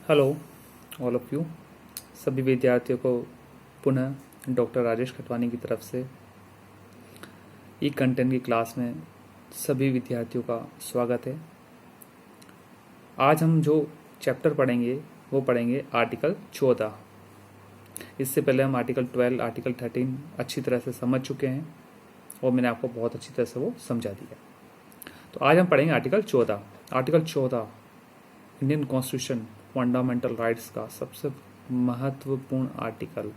Hello all of you, सभी विद्यार्थियों को पुनः डॉक्टर राजेश खटवानी की तरफ से ई कंटेंट की क्लास में सभी विद्यार्थियों का स्वागत है। आज हम जो चैप्टर पढ़ेंगे वो पढ़ेंगे आर्टिकल 14। इससे पहले हम आर्टिकल 12, आर्टिकल 13 अच्छी तरह से समझ चुके हैं और मैंने आपको बहुत अच्छी तरह से वो समझा दिया। तो आज हम पढ़ेंगे article 14। Article 14 Indian constitution fundamental rights का सबसे महत्वपूर्ण आर्टिकल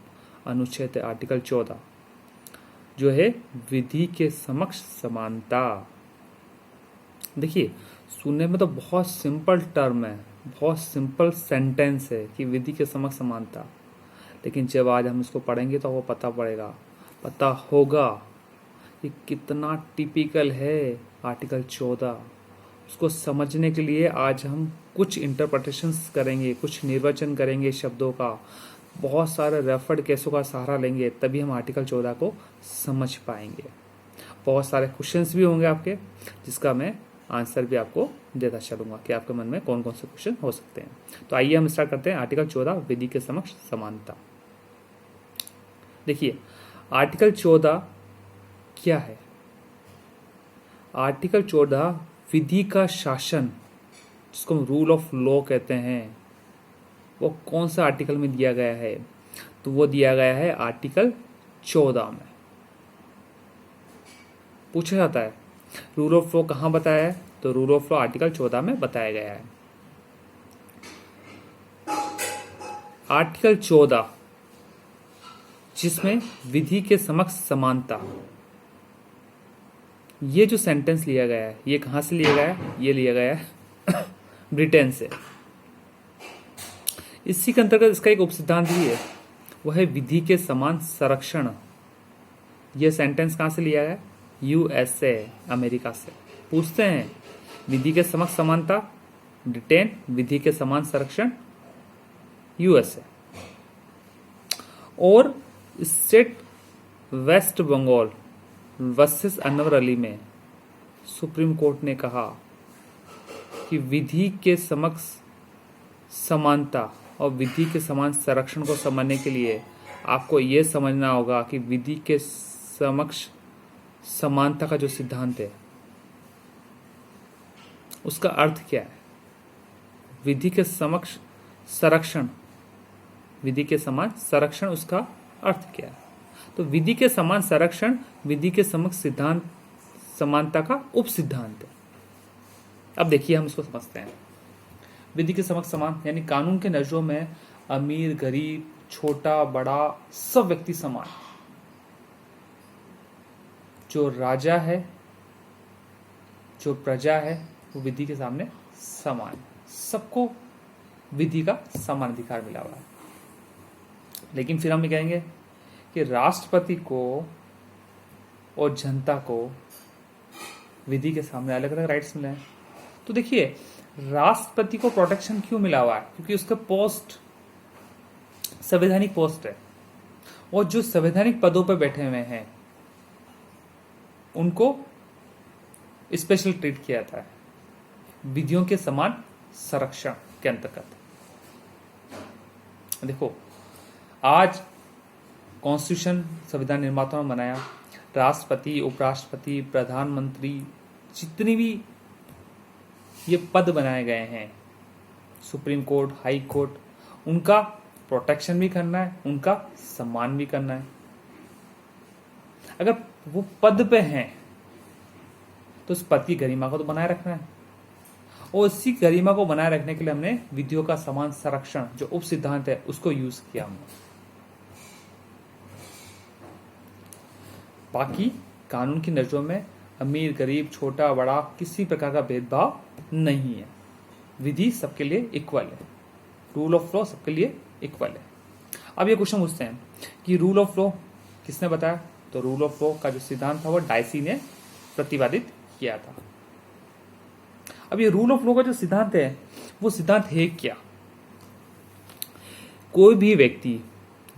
अनुच्छेद है आर्टिकल 14, जो है विधि के समक्ष समानता। देखिए, सुनने में तो बहुत सिंपल टर्म है, बहुत सिंपल सेंटेंस है कि विधि के समक्ष समानता, लेकिन जब आज हम इसको पढ़ेंगे तो वो पता होगा कि कितना टिपिकल है आर्टिकल 14। उसको समझने के लिए आज हम कुछ इंटरप्रिटेशंस करेंगे, कुछ निर्वचन करेंगे शब्दों का, बहुत सारे रेफर्ड केसों का सहारा लेंगे, तभी हम आर्टिकल 14 को समझ पाएंगे। बहुत सारे क्वेश्चंस भी होंगे आपके, जिसका मैं आंसर भी आपको देता चलूंगा कि आपके मन में कौन कौन से क्वेश्चन हो सकते हैं। तो आइए हम स्टार्ट करते हैं आर्टिकल 14, विधि के समक्ष समानता। देखिए, आर्टिकल 14 क्या है? आर्टिकल 14 विधि का शासन, जिसको हम रूल ऑफ लॉ कहते हैं, वो कौन सा आर्टिकल में दिया गया है? तो वो दिया गया है आर्टिकल 14 में। पूछा जाता है रूल ऑफ लॉ कहाँ बताया है? तो रूल ऑफ लॉ आर्टिकल 14 में बताया गया है। आर्टिकल 14 जिसमें विधि के समक्ष समानता, ये जो सेंटेंस लिया गया है, ये कहां से लिया गया है? ये लिया गया है ब्रिटेन से। इसी के अंतर्गत इसका एक उपसिद्धांत भी है, वह है विधि के समान संरक्षण। यह सेंटेंस कहां से लिया गया? यूएसए, अमेरिका से। पूछते हैं विधि के समक्ष समानता ब्रिटेन, विधि के समान संरक्षण यूएसए। और state West Bengal versus Anwar Ali में सुप्रीम कोर्ट ने कहा कि विधि के समक्ष समानता और विधि के समान संरक्षण को समझने के लिए आपको यह समझना होगा कि विधि के समक्ष समानता का जो सिद्धांत है उसका अर्थ क्या है। विधि के समक्ष संरक्षण, विधि के समान संरक्षण, उसका अर्थ क्या है? तो विधि के समान संरक्षण विधि के समक्ष सिद्धांत समानता का उप सिद्धांत है। अब देखिए, हम इसको समझते हैं। विधि के समक्ष समान यानी कानून के नजरों में अमीर गरीब, छोटा बड़ा, सब व्यक्ति समान। जो राजा है, जो प्रजा है, वो विधि के सामने समान है। सबको विधि का समान अधिकार मिला हुआ है। लेकिन फिर हम ये कहेंगे कि राष्ट्रपति को और जनता को विधि के सामने अलग अलग राइट्स मिले हैं। तो देखिए, राष्ट्रपति को प्रोटेक्शन क्यों मिला हुआ है? क्योंकि उसका पोस्ट संवैधानिक पोस्ट है, और जो संवैधानिक पदों पर बैठे हुए हैं उनको स्पेशल ट्रीट किया जाता है विधियों के समान संरक्षण के अंतर्गत। देखो, आज कॉन्स्टिट्यूशन संविधान निर्माताओं ने बनाया, राष्ट्रपति, उपराष्ट्रपति, प्रधानमंत्री, जितनी भी ये पद बनाए गए हैं, सुप्रीम कोर्ट, हाई कोर्ट, उनका प्रोटेक्शन भी करना है, उनका सम्मान भी करना है। अगर वो पद पे हैं तो उस पद की गरिमा को तो बनाए रखना है, और इसी गरिमा को बनाए रखने के लिए हमने विधियों का समान संरक्षण जो उप सिद्धांत है उसको यूज किया हमने। बाकी कानून की नजरों में अमीर गरीब, छोटा बड़ा, किसी प्रकार का भेदभाव नहीं है। विधि सबके लिए इक्वल है, रूल ऑफ लॉ सबके लिए इक्वल है। अब ये क्वेश्चन पूछते हैं कि रूल ऑफ लॉ किसने बताया? तो रूल ऑफ लॉ का जो सिद्धांत था वो डायसी ने प्रतिपादित किया था। अब ये रूल ऑफ लॉ का जो सिद्धांत है वो सिद्धांत है क्या? कोई भी व्यक्ति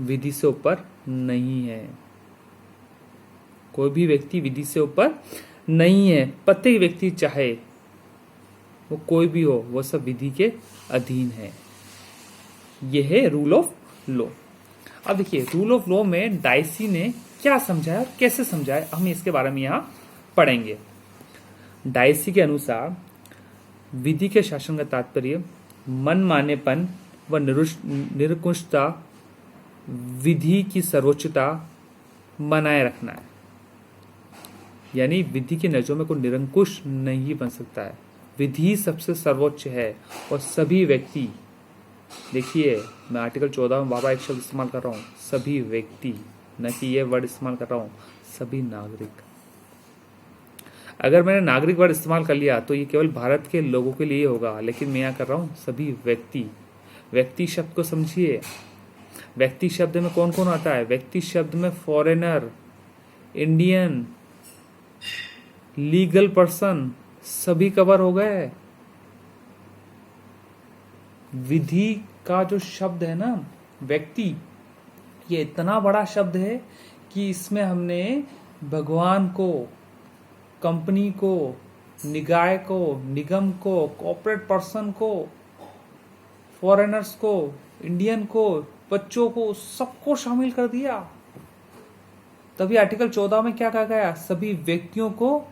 विधि से ऊपर नहीं है, कोई भी व्यक्ति विधि से ऊपर नहीं है। प्रत्येक व्यक्ति चाहे वो कोई भी हो, वो सब विधि के अधीन है। ये है रूल ऑफ लॉ। अब देखिए रूल ऑफ लॉ में डाइसी ने क्या समझाया और कैसे समझाया, हम इसके बारे में यहां पढ़ेंगे। डाइसी के अनुसार विधि के शासन का तात्पर्य मनमानेपन व निरंकुशता, विधि की सर्वोच्चता बनाए रखना है। यानी विधि की नजरों में कोई निरंकुश नहीं बन सकता है, विधि सबसे सर्वोच्च है और सभी व्यक्ति, देखिए मैं आर्टिकल 14 में बाबा एक शब्द इस्तेमाल कर रहा हूं, सभी व्यक्ति, न कि ये वर्ड इस्तेमाल कर रहा हूं सभी नागरिक। अगर मैंने नागरिक वर्ड इस्तेमाल कर लिया तो ये केवल भारत के लोगों के लिए होगा, लेकिन मैं यहाँ कर रहा हूँ सभी व्यक्ति। व्यक्ति शब्द को समझिए, व्यक्ति शब्द में कौन कौन आता है? व्यक्ति शब्द में फॉरेनर, इंडियन, लीगल पर्सन सभी कवर हो गए। विधि का जो शब्द है ना व्यक्ति, ये इतना बड़ा शब्द है कि इसमें हमने भगवान को, कंपनी को, निकाय को, निगम को, कॉर्पोरेट पर्सन को, फॉरेनर्स को, इंडियन को, बच्चों को, सबको शामिल कर दिया। तभी आर्टिकल 14 में क्या कहा गया? सभी व्यक्तियों को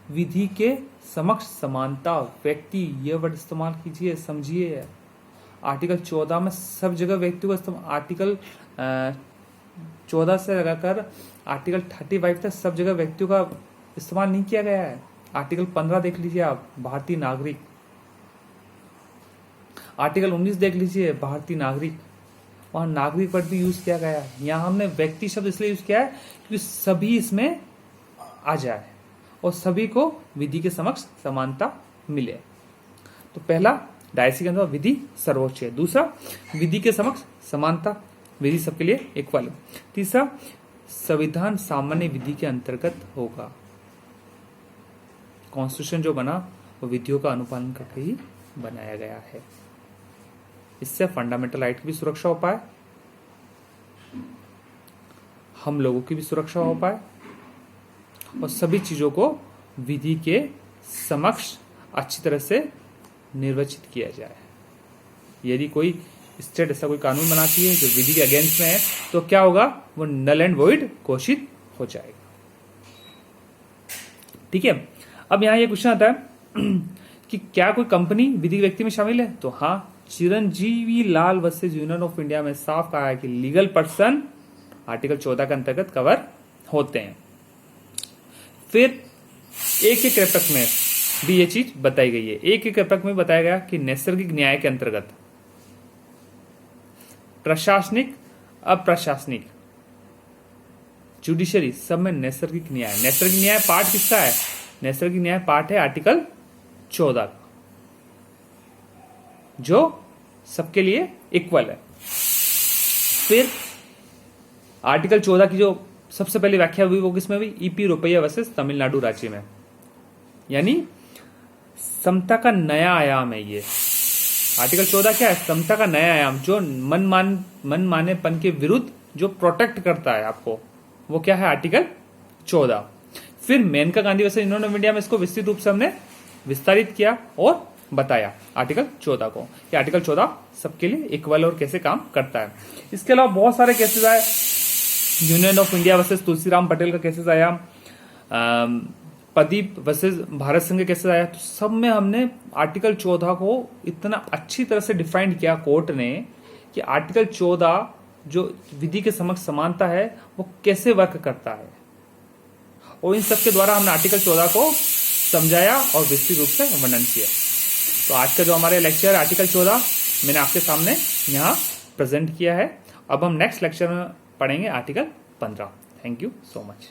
विधि के समक्ष समानता। व्यक्ति ये वर्ड इस्तेमाल कीजिए, समझिए। आर्टिकल 14 में सब जगह व्यक्ति को आर्टिकल 14 से लगाकर आर्टिकल 35 तक सब जगह व्यक्तियों का इस्तेमाल नहीं किया गया है। आर्टिकल 15 देख लीजिए आप, भारतीय नागरिक। आर्टिकल 19 देख लीजिए, भारतीय नागरिक, वहां नागरिक वर्ड भी यूज किया गया है। यहां हमने व्यक्ति शब्द इसलिए यूज किया है क्योंकि सभी इसमें आ जाए और सभी को विधि के समक्ष समानता मिले। तो पहला डायसी के अंदर विधि सर्वोच्च है। दूसरा विधि के समक्ष समानता, विधि सबके लिए इक्वल। तीसरा संविधान सामान्य विधि के अंतर्गत होगा। कॉन्स्टिट्यूशन जो बना वो विधियों का अनुपालन करके ही बनाया गया है। इससे फंडामेंटल राइट की भी सुरक्षा हो पाए, हम लोगों की भी सुरक्षा हो पाए और सभी चीजों को विधि के समक्ष अच्छी तरह से निर्वचित किया जाए। यदि कोई स्टेट ऐसा कोई कानून बनाती है जो विधि के अगेंस्ट में है तो क्या होगा? वो नल एंड वॉइड घोषित हो जाएगा। ठीक है, अब यहां ये क्वेश्चन आता है कि क्या कोई कंपनी विधि व्यक्ति में शामिल है? तो हाँ, चिरंजीवी लाल वर्सेज यूनियन ऑफ इंडिया में साफ कहा है कि लीगल पर्सन आर्टिकल 14 के अंतर्गत कवर होते हैं। फिर एक एक रेपक में भी ये चीज बताई गई है। एक एक रेपक में बताया गया कि नैसर्गिक न्याय के अंतर्गत प्रशासनिक, अप्रशासनिक, जुडिशरी सब में नैसर्गिक न्याय। नैसर्गिक न्याय पार्ट किसका है? नैसर्गिक न्याय पार्ट है आर्टिकल 14 का, जो सबके लिए इक्वल है। फिर आर्टिकल 14 की जो सबसे पहली व्याख्या हुई वो किसमें हुई? ईपी रुपया वर्सेस तमिलनाडु राज्य में। यानी समता का नया आयाम है ये। आर्टिकल 14 क्या है? समता का नया आयाम, जो मनमानेपन के विरुद्ध जो प्रोटेक्ट करता है आपको, वो क्या है? आर्टिकल 14। फिर Maneka Gandhi versus union of India में इसको विस्तृत रूप से हमने विस्तारित किया और बताया आर्टिकल 14 को कि आर्टिकल 14 सबके लिए इक्वल और कैसे काम करता है। इसके अलावा बहुत सारे केसेस आए। Union of India versus Tulsiram Patel का केसेस आया, प्रदीप वर्सेस भारत संघ के केसेस आया। तो सब में हमने आर्टिकल 14 को इतना अच्छी तरह से डिफाइंड किया कोर्ट ने कि आर्टिकल 14 जो विधि के समक्ष समानता है वो कैसे वर्क करता है, और इन सब के द्वारा हमने आर्टिकल 14 को समझाया और विस्तृत रूप से वर्णन किया। तो आज का जो हमारे लेक्चर आर्टिकल 14 मैंने आपके सामने यहाँ प्रेजेंट किया है। अब हम नेक्स्ट लेक्चर में पढ़ेंगे article 15। Thank you so much.